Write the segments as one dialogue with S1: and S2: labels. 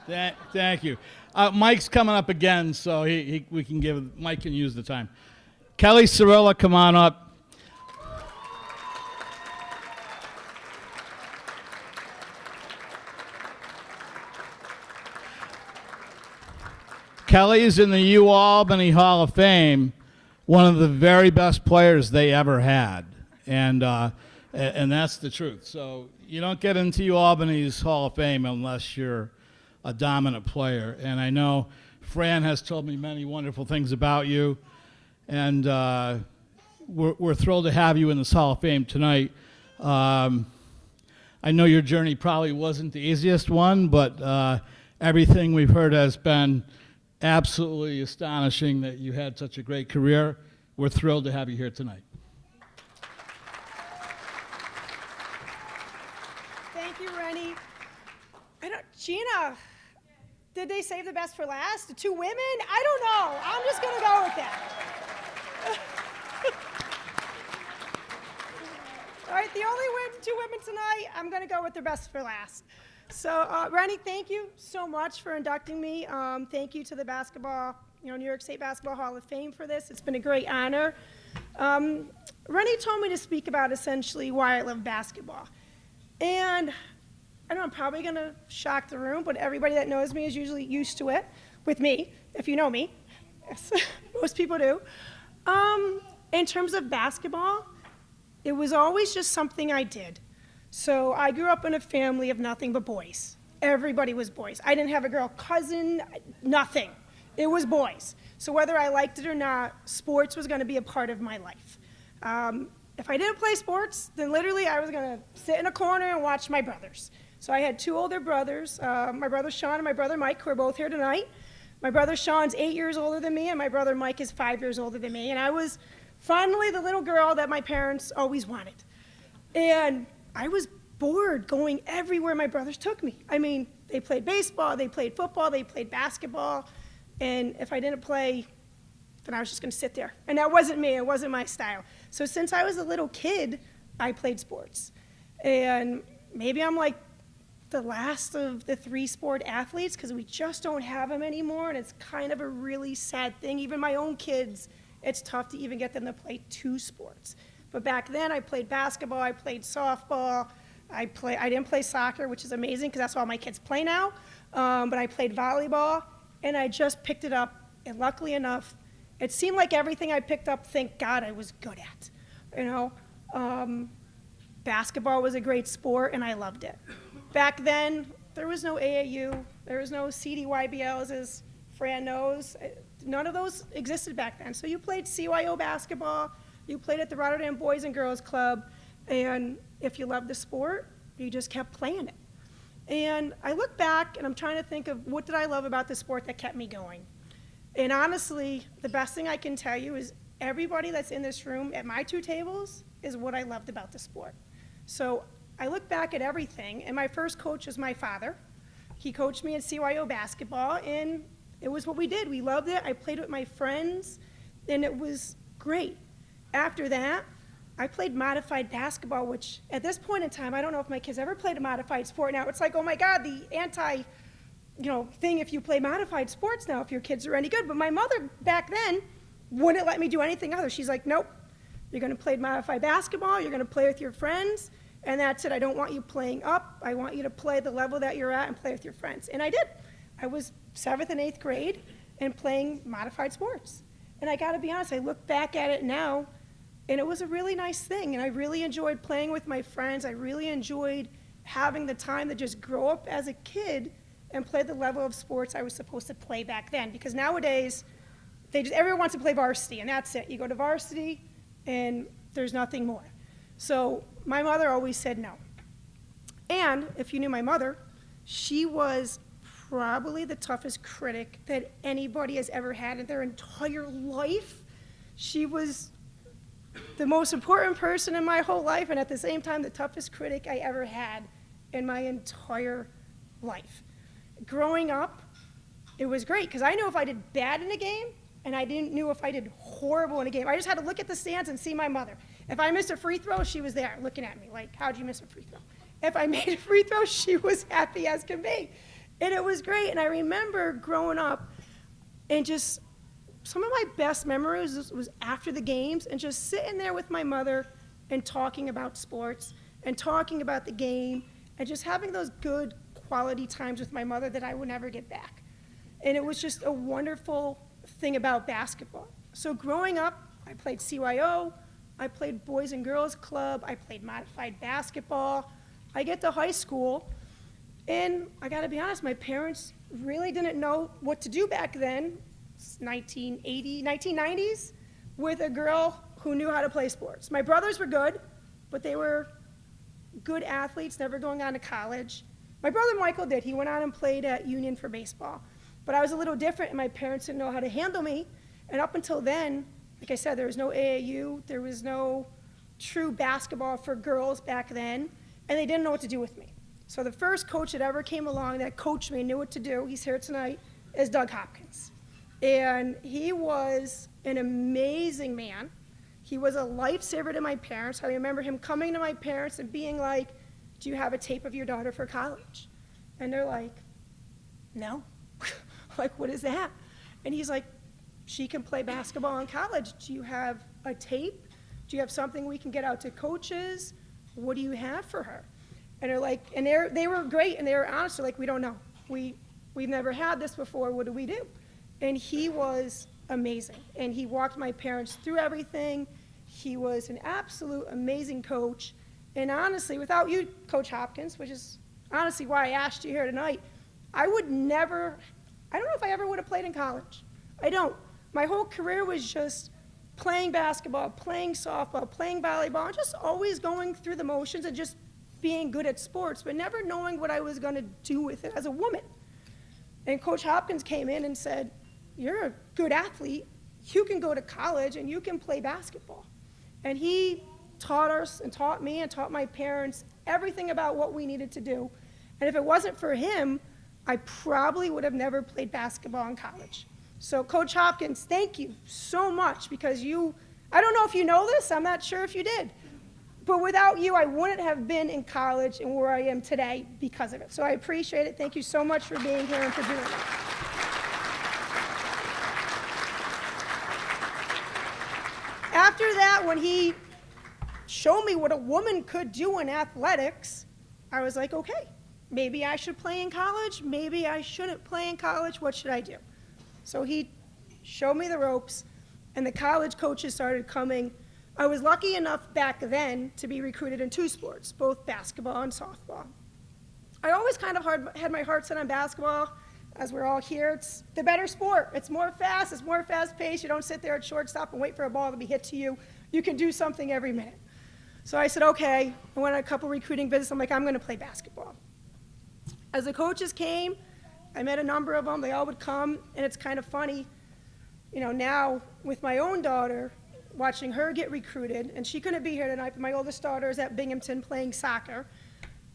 S1: Thank you. Mike's coming up again, so Mike can use the time. Kelly Cirilla, come on up. Kelly is in the U Albany Hall of Fame, one of the very best players they ever had, and that's the truth. So you don't get into U Albany's Hall of Fame unless you're a dominant player. And I know Fran has told me many wonderful things about you, and we're thrilled to have you in this Hall of Fame tonight. I know your journey probably wasn't the easiest one, but everything we've heard has been absolutely astonishing that you had such a great career. We're thrilled to have you here tonight.
S2: Thank you, Rennie. Gina, did they save the best for last? The two women? I don't know. I'm just going to go with that. All right, the only two women tonight, I'm going to go with their best for last. So, Rennie, thank you so much for inducting me. Thank you to the New York State Basketball Hall of Fame for this. It's been a great honor. Rennie told me to speak about essentially why I love basketball. And I know I'm probably going to shock the room, but everybody that knows me is usually used to it with me, if you know me. Yes, most people do. In terms of basketball, it was always just something I did. So I grew up in a family of nothing but boys. Everybody was boys. I didn't have a girl cousin, nothing. It was boys. So whether I liked it or not, sports was going to be a part of my life. If I didn't play sports, then literally I was going to sit in a corner and watch my brothers. So I had two older brothers, my brother Sean and my brother Mike, who are both here tonight. My brother Sean's 8 years older than me, and my brother Mike is 5 years older than me. And I was finally the little girl that my parents always wanted. And I was bored going everywhere my brothers took me. I mean, they played baseball, they played football, they played basketball, and if I didn't play, then I was just going to sit there. And that wasn't me, it wasn't my style. So since I was a little kid, I played sports. And maybe I'm like the last of the three-sport athletes because we just don't have them anymore, and it's kind of a really sad thing. Even my own kids, it's tough to even get them to play two sports. But back then, I played basketball, I played softball, I didn't play soccer, which is amazing because that's all my kids play now, but I played volleyball, and I just picked it up, and luckily enough, it seemed like everything I picked up, thank God, I was good at. You know, basketball was a great sport, and I loved it. Back then, there was no AAU, there was no CDYBLs, as Fran knows. None of those existed back then. So you played CYO basketball, you played at the Rotterdam Boys and Girls Club, and if you loved the sport, you just kept playing it. And I look back, and I'm trying to think of what did I love about the sport that kept me going. And honestly, the best thing I can tell you is everybody that's in this room at my two tables is what I loved about the sport. So I look back at everything, and my first coach was my father. He coached me in CYO basketball, and it was what we did. We loved it. I played with my friends, and it was great. After that, I played modified basketball, which at this point in time, I don't know if my kids ever played a modified sport. Now it's like, oh my God, the thing if you play modified sports now, if your kids are any good. But my mother back then wouldn't let me do anything other. She's like, nope, you're going to play modified basketball, you're going to play with your friends, and that's it. I don't want you playing up. I want you to play the level that you're at and play with your friends. And I did. I was 7th and 8th grade and playing modified sports. And I got to be honest, I look back at it now, and it was a really nice thing. And I really enjoyed playing with my friends. I really enjoyed having the time to just grow up as a kid and play the level of sports I was supposed to play back then. Because nowadays, everyone wants to play varsity, and that's it. You go to varsity, and there's nothing more. So my mother always said no. And if you knew my mother, she was probably the toughest critic that anybody has ever had in their entire life. She was the most important person in my whole life, and at the same time, the toughest critic I ever had in my entire life. Growing up, it was great, because I knew if I did bad in a game, and I didn't know if I did horrible in a game. I just had to look at the stands and see my mother. If I missed a free throw, she was there looking at me like, how'd you miss a free throw? If I made a free throw, she was happy as can be. And it was great. And I remember growing up and just some of my best memories was after the games and just sitting there with my mother and talking about sports and talking about the game and just having those good quality times with my mother that I would never get back. And it was just a wonderful thing about basketball. So growing up, I played CYO, I played Boys and Girls Club, I played modified basketball. I get to high school, and I gotta be honest, my parents really didn't know what to do back then, 1990s, with a girl who knew how to play sports. My brothers were good, but they were good athletes, never going on to college. My brother Michael did. He went on and played at Union for baseball. But I was a little different, and my parents didn't know how to handle me. And up until then, like I said, there was no AAU. There was no true basketball for girls back then, and they didn't know what to do with me. So the first coach that ever came along that coached me and knew what to do, he's here tonight, is Doug Hopkins. And he was an amazing man. He was a lifesaver to my parents. I remember him coming to my parents and being like, do you have a tape of your daughter for college? And they're like, no. Like, what is that? And he's like, she can play basketball in college. Do you have a tape? Do you have something we can get out to coaches? What do you have for her? And they're like, and they were great, and they were honest. They're like, we don't know. We've never had this before. What do we do? And he was amazing. And he walked my parents through everything. He was an absolute amazing coach. And honestly, without you, Coach Hopkins, which is honestly why I asked you here tonight, I don't know if I ever would have played in college. I don't. My whole career was just playing basketball, playing softball, playing volleyball, and just always going through the motions and just being good at sports, but never knowing what I was going to do with it as a woman. And Coach Hopkins came in and said, you're a good athlete. You can go to college and you can play basketball. And he taught us and taught me and taught my parents everything about what we needed to do. And if it wasn't for him, I probably would have never played basketball in college. So Coach Hopkins, thank you so much, because I don't know if you know this, I'm not sure if you did, but without you, I wouldn't have been in college and where I am today because of it. So I appreciate it. Thank you so much for being here and for doing it. After that, when he showed me what a woman could do in athletics, I was like, okay, maybe I should play in college. Maybe I shouldn't play in college. What should I do? So he showed me the ropes, and the college coaches started coming. I was lucky enough back then to be recruited in two sports, both basketball and softball. I always kind of had my heart set on basketball. As we're all here, it's the better sport. It's more fast, it's more fast-paced. You don't sit there at shortstop and wait for a ball to be hit to you. You can do something every minute. So I said, okay. I went on a couple recruiting visits. I'm like, I'm going to play basketball. As the coaches came, I met a number of them. They all would come, and it's kind of funny, now with my own daughter, watching her get recruited, and she couldn't be here tonight, but my oldest daughter is at Binghamton playing soccer.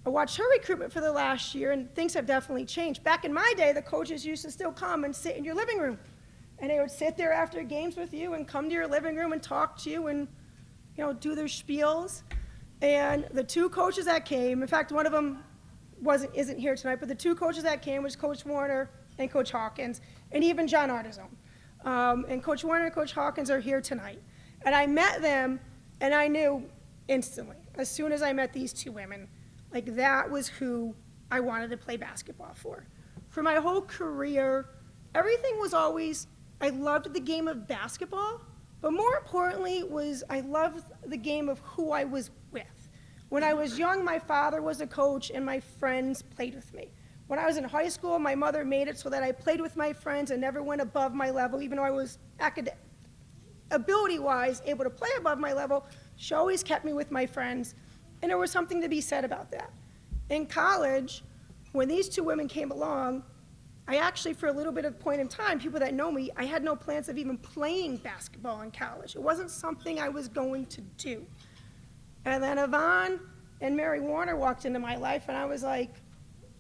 S2: I watched her recruitment for the last year, and things have definitely changed. Back in my day, the coaches used to still come and sit in your living room, and they would sit there after games with you and come to your living room and talk to you and, do their spiels. And the two coaches that came, in fact, one of them isn't here tonight, but the two coaches that came was Coach Warner and Coach Hawkins, and even John Artizone. And Coach Warner and Coach Hawkins are here tonight. And I met them, and I knew instantly, as soon as I met these two women, like that was who I wanted to play basketball for. For my whole career, everything was always, I loved the game of basketball, but more importantly was I loved the game of who I was with. When I was young, my father was a coach and my friends played with me. When I was in high school, my mother made it so that I played with my friends and never went above my level, even though I was ability-wise able to play above my level. She always kept me with my friends. And there was something to be said about that. In college, when these two women came along, I actually, for a little bit of point in time, people that know me, I had no plans of even playing basketball in college. It wasn't something I was going to do. And then Yvonne and Mary Warner walked into my life, and I was like,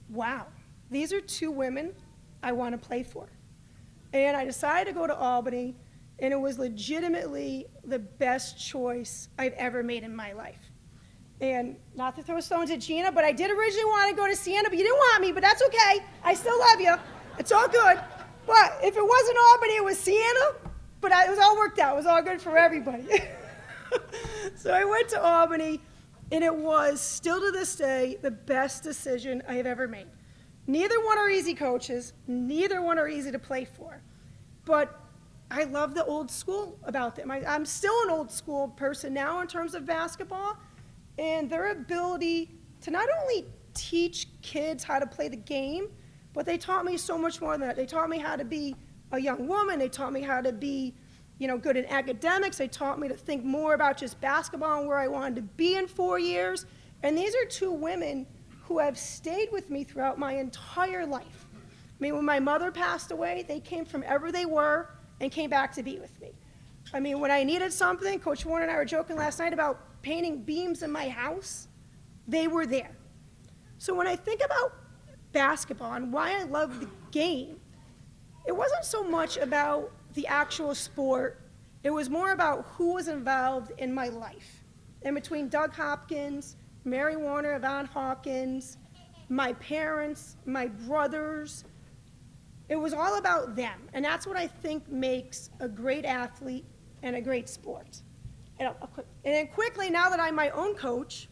S2: wow, these are two women I want to play for. And I decided to go to Albany, and it was legitimately the best choice I've ever made in my life. And not to throw stones at Gina, but I did originally want to go to Siena, but you didn't want me, but that's okay. I still love you. It's all good. But if it wasn't Albany, it was Siena, but it was all worked out. It was all good for everybody. So I went to Albany, and it was, still to this day, the best decision I have ever made. Neither one are easy coaches. Neither one are easy to play for. But I love the old school about them. I'm still an old school person now in terms of basketball, and their ability to not only teach kids how to play the game, but they taught me so much more than that. They taught me how to be a young woman. They taught me how to be, good in academics. They taught me to think more about just basketball and where I wanted to be in 4 years. And these are two women who have stayed with me throughout my entire life. I mean, when my mother passed away, they came from ever they were and came back to be with me. I mean, when I needed something, Coach Warren and I were joking last night about painting beams in my house, they were there. So when I think about basketball and why I love the game, it wasn't so much about the actual sport. It was more about who was involved in my life. And between Doug Hopkins, Mary Warner, Yvonne Hawkins, my parents, my brothers, it was all about them. And that's what I think makes a great athlete and a great sport. And then quickly, now that I'm my own coach,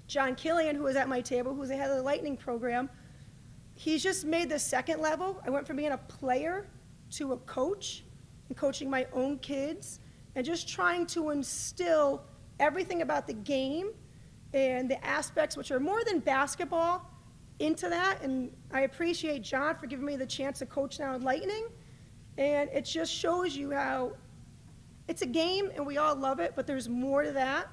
S2: John Killian, who was at my table, who's the head of the Lightning program, he's just made the second level. I went from being a player to a coach and coaching my own kids and just trying to instill everything about the game and the aspects which are more than basketball into that. And I appreciate John for giving me the chance to coach now in Lightning. And it just shows you how it's a game and we all love it, but there's more to that.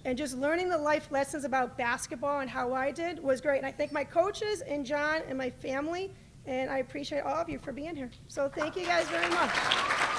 S2: And just learning the life lessons about basketball and how I did was great. And I thank my coaches and John and my family, and I appreciate all of you for being here. So thank you guys very much.